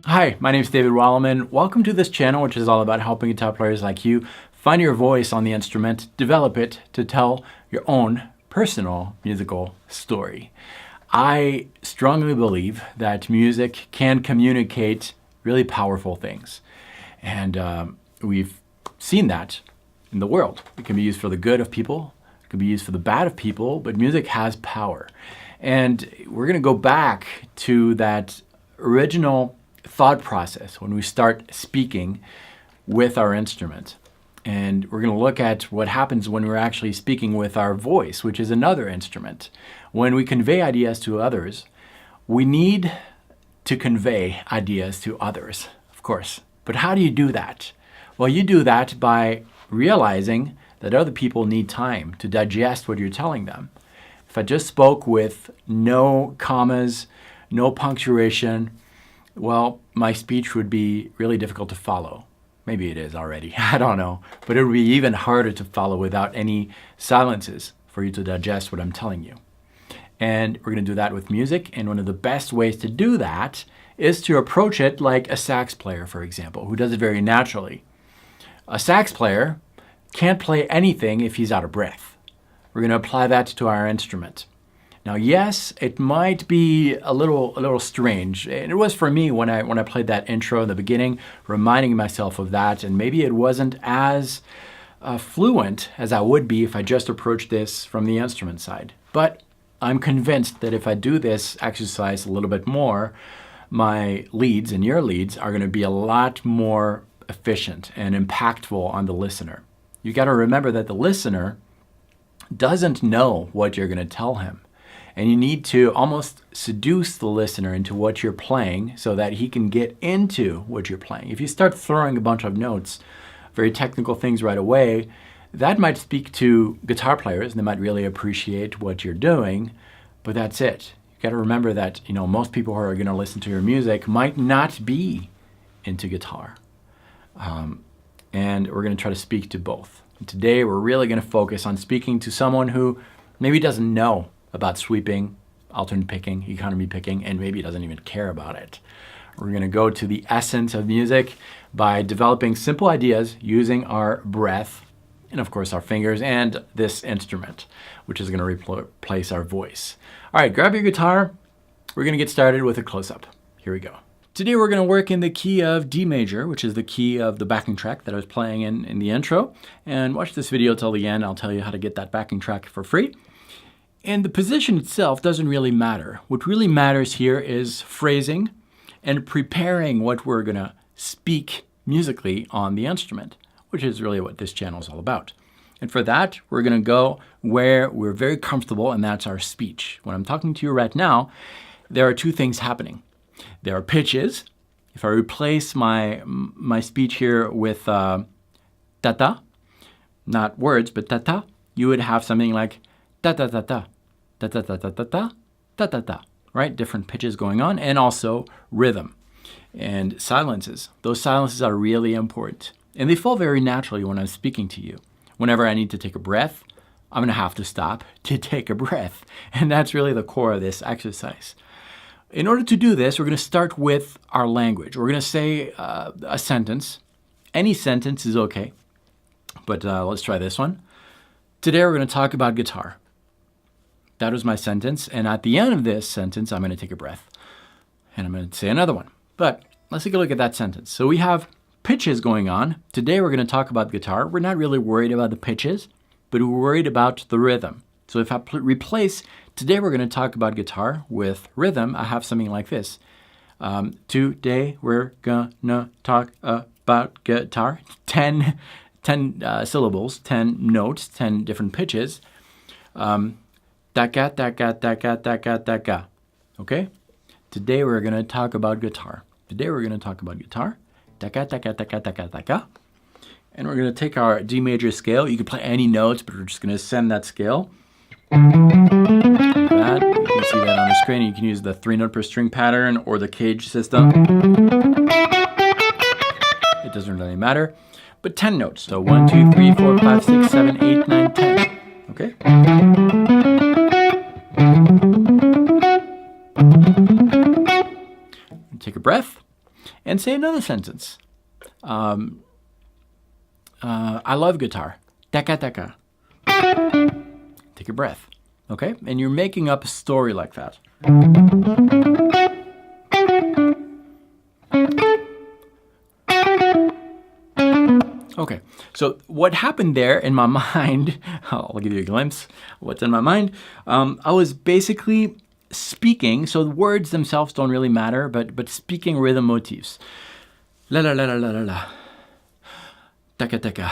Hi, my name is David Wallimann. Welcome to this channel, which is all about helping guitar players like you find your voice on the instrument, develop it to tell your own personal musical story. I strongly believe that music can communicate really powerful things. And we've seen that in the world. It can be used for the good of people, it can be used for the bad of people, but music has power. And we're going to go back to that original thought process when we start speaking with our instrument. And we're going to look at what happens when we're actually speaking with our voice, which is another instrument. When we convey ideas to others, we need to convey ideas to others, of course. But how do you do that? Well, you do that by realizing that other people need time to digest what you're telling them. If I just spoke with no commas, no punctuation, well, my speech would be really difficult to follow. Maybe it is already, I don't know. But it would be even harder to follow without any silences for you to digest what I'm telling you. And we're going to do that with music. And one of the best ways to do that is to approach it like a sax player, for example, who does it very naturally. A sax player can't play anything if he's out of breath. We're going to apply that to our instrument. Now, yes, it might be a little strange, and it was for me when I played that intro in the beginning, reminding myself of that, and maybe it wasn't as fluent as I would be if I just approached this from the instrument side. But I'm convinced that if I do this exercise a little bit more, my leads and your leads are going to be a lot more efficient and impactful on the listener. You got to remember that the listener doesn't know what you're going to tell him. And you need to almost seduce the listener into what you're playing so that he can get into what you're playing. If you start throwing a bunch of notes, very technical things right away, that might speak to guitar players and they might really appreciate what you're doing, but that's it. You got to remember that, most people who are going to listen to your music might not be into guitar. And we're going to try to speak to both. And today we're really going to focus on speaking to someone who maybe doesn't know about sweeping, alternate picking, economy picking, and maybe doesn't even care about it. We're going to go to the essence of music by developing simple ideas using our breath and, of course, our fingers and this instrument, which is going to replace our voice. All right, grab your guitar. We're going to get started with a close-up. Here we go. Today we're going to work in the key of D major, which is the key of the backing track that I was playing in the intro. And watch this video till the end. I'll tell you how to get that backing track for free. And the position itself doesn't really matter. What really matters here is phrasing and preparing what we're going to speak musically on the instrument, which is really what this channel is all about. And for that, we're going to go where we're very comfortable, and that's our speech. When I'm talking to you right now, there are two things happening. There are pitches. If I replace my speech here with ta-ta, not words, but ta-ta, you would have something like ta-ta-ta-ta, ta-ta-ta-ta-ta, ta-ta-ta, right? Different pitches going on, and also rhythm and silences. Those silences are really important, and they fall very naturally when I'm speaking to you. Whenever I need to take a breath, I'm going to have to stop to take a breath, and that's really the core of this exercise. In order to do this, we're going to start with our language. We're going to say a sentence. Any sentence is okay, but let's try this one. Today we're going to talk about guitar. That was my sentence, and at the end of this sentence, I'm going to take a breath, and I'm going to say another one. But let's take a look at that sentence. So we have pitches going on. Today we're going to talk about guitar. We're not really worried about the pitches, but we're worried about the rhythm. So if I replace today we're going to talk about guitar with rhythm, I have something like this. Today we're going to talk about guitar. 10 syllables, 10 notes, 10 different pitches. Da-ga, da-ga, da-ga, da-ga, da-ga. Okay? Today we're going to talk about guitar. Today we're going to talk about guitar. Da-ga, da-ga, da-ga, da-ga, da-ga. And we're going to take our D major scale. You can play any notes, but we're just going to send that scale. Like that. You can see that on the screen. You can use the 3-note per string pattern or the cage system. It doesn't really matter. But 10 notes. So 1, 2, 3, 4, 5, 6, 7, 8, 9, 10. Okay? take a breath and say another sentence. I love guitar. Taka taka. Take a breath. Okay? And you're making up a story like that. Okay, so what happened there in my mind, I'll give you a glimpse of what's in my mind. I was basically speaking, so the words themselves don't really matter, but speaking rhythm motifs. La la la la la la la. Taka taka.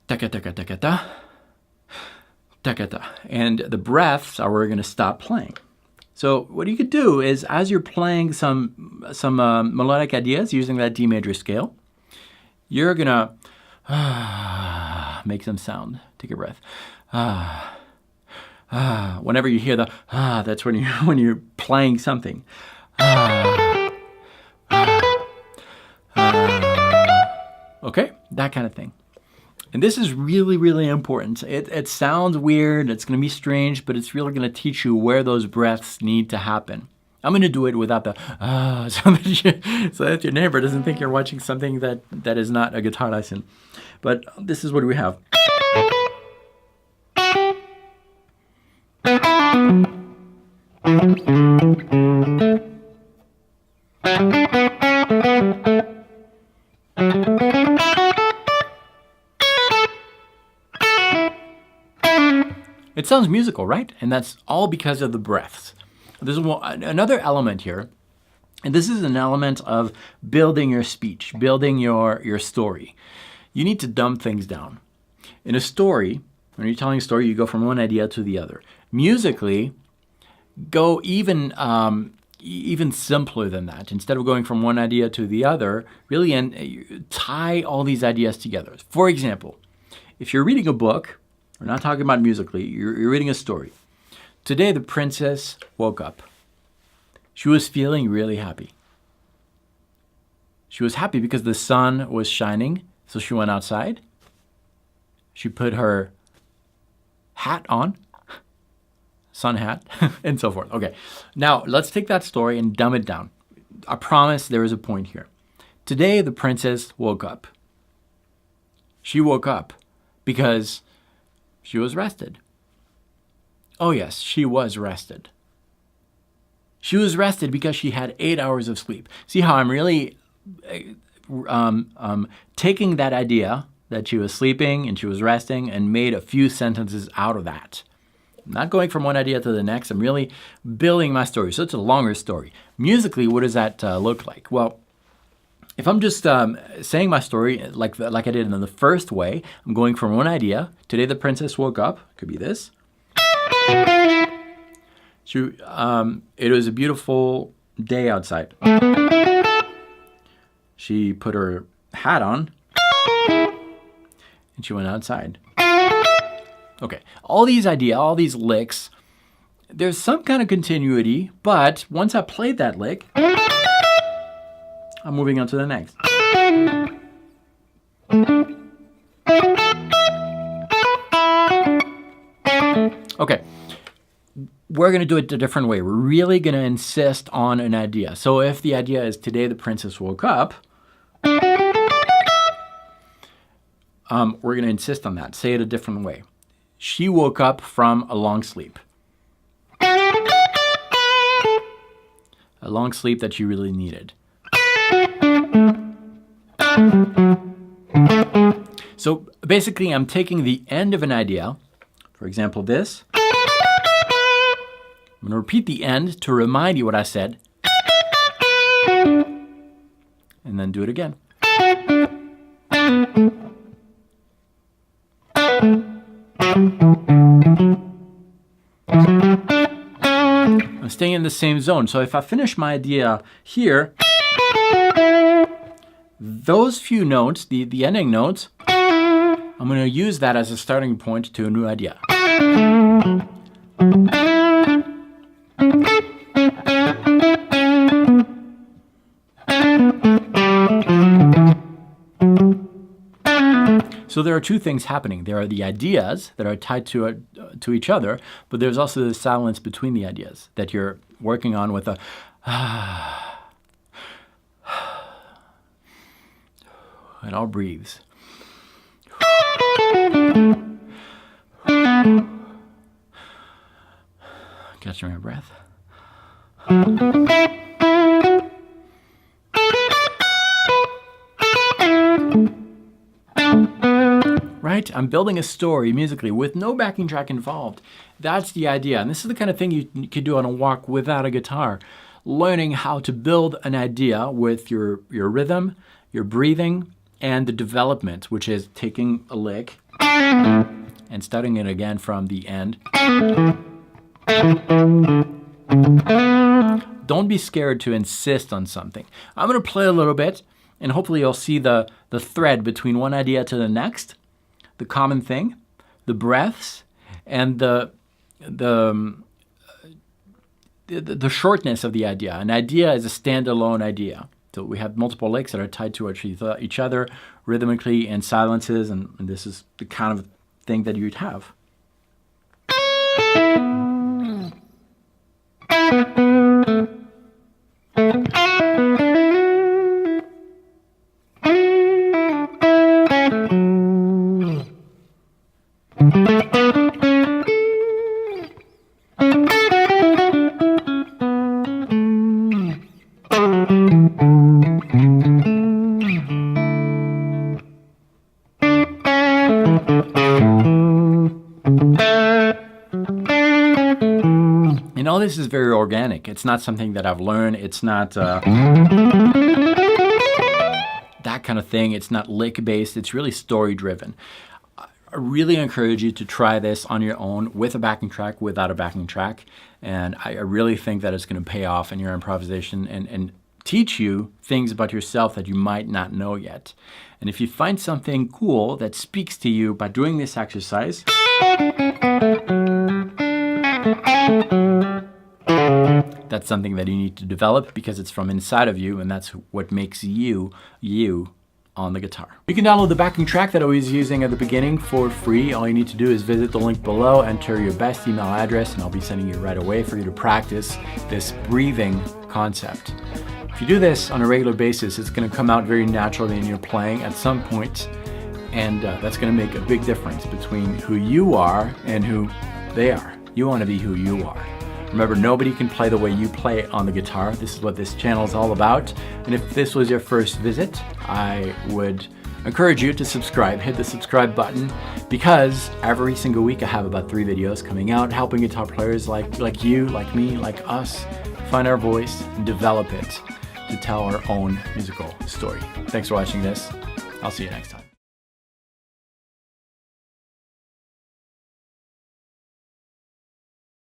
Taka taka taka ta. Taka ta. And the breaths are where we're going to stop playing. So what you could do is, as you're playing some melodic ideas using that D major scale, you're gonna make some sound. Take a breath. Whenever you hear the that's when you're playing something. Okay, that kind of thing. And this is really, really important. It sounds weird, it's going to be strange, but it's really going to teach you where those breaths need to happen. I'm going to do it without the so that your neighbor doesn't think you're watching something that is not a guitar lesson. But this is what we have. It sounds musical, right? And that's all because of the breaths. There's another element here, and this is an element of building your speech, building your story. You need to dumb things down. In a story, when you're telling a story, you go from one idea to the other. Musically, go even simpler than that. Instead of going from one idea to the other, really tie all these ideas together. For example, if you're reading a book, we're not talking about musically, you're reading a story. Today, the princess woke up. She was feeling really happy. She was happy because the sun was shining, so she went outside. She put her hat on, sun hat, and so forth. Okay, now let's take that story and dumb it down. I promise there is a point here. Today, the princess woke up. She woke up because she was rested. Oh yes, she was rested. She was rested because she had 8 hours of sleep. See how I'm really taking that idea that she was sleeping and she was resting and made a few sentences out of that. I'm not going from one idea to the next. I'm really building my story. So it's a longer story. Musically, what does that look like? Well, if I'm just saying my story like I did in the first way, I'm going from one idea. Today the princess woke up. Could be this. It was a beautiful day outside. She put her hat on and she went outside. Okay, all these licks, there's some kind of continuity, but once I played that lick, I'm moving on to the next. Okay, we're going to do it a different way. We're really going to insist on an idea. So if the idea is today the princess woke up, we're going to insist on that. Say it a different way. She woke up from a long sleep. A long sleep that she really needed. So basically, I'm taking the end of an idea, for example, this. I'm going to repeat the end to remind you what I said, and then do it again. I'm staying in the same zone. So if I finish my idea here, those few notes, the ending notes, I'm going to use that as a starting point to a new idea. So there are two things happening. There are the ideas that are tied to each other, but there's also the silence between the ideas that you're working on with a It all breathes. Catching my breath. Right? I'm building a story musically with no backing track involved. That's the idea. And this is the kind of thing you could do on a walk without a guitar. Learning how to build an idea with your rhythm, your breathing, and the development, which is taking a lick and starting it again from the end. Don't be scared to insist on something. I'm going to play a little bit, and hopefully you'll see the thread between one idea to the next, the common thing, the breaths, and the shortness of the idea. An idea is a standalone idea. So we have multiple licks that are tied to each other rhythmically and silences, and this is the kind of thing that you'd have. And all this is very organic. It's not something that I've learned. It's not that kind of thing. It's not lick-based. It's really story-driven. I really encourage you to try this on your own with a backing track, without a backing track. And I really think that it's going to pay off in your improvisation and teach you things about yourself that you might not know yet. And if you find something cool that speaks to you by doing this exercise, that's something that you need to develop because it's from inside of you, and that's what makes you, you on the guitar. You can download the backing track that I was using at the beginning for free. All you need to do is visit the link below, enter your best email address, and I'll be sending you right away for you to practice this breathing concept. If you do this on a regular basis, it's going to come out very naturally in your playing at some point, and that's going to make a big difference between who you are and who they are. You want to be who you are. Remember, nobody can play the way you play on the guitar. This is what this channel is all about. And if this was your first visit, I would encourage you to subscribe. Hit the subscribe button, because every single week I have about 3 videos coming out helping guitar players like you, like me, like us, find our voice and develop it to tell our own musical story. Thanks for watching this. I'll see you next time.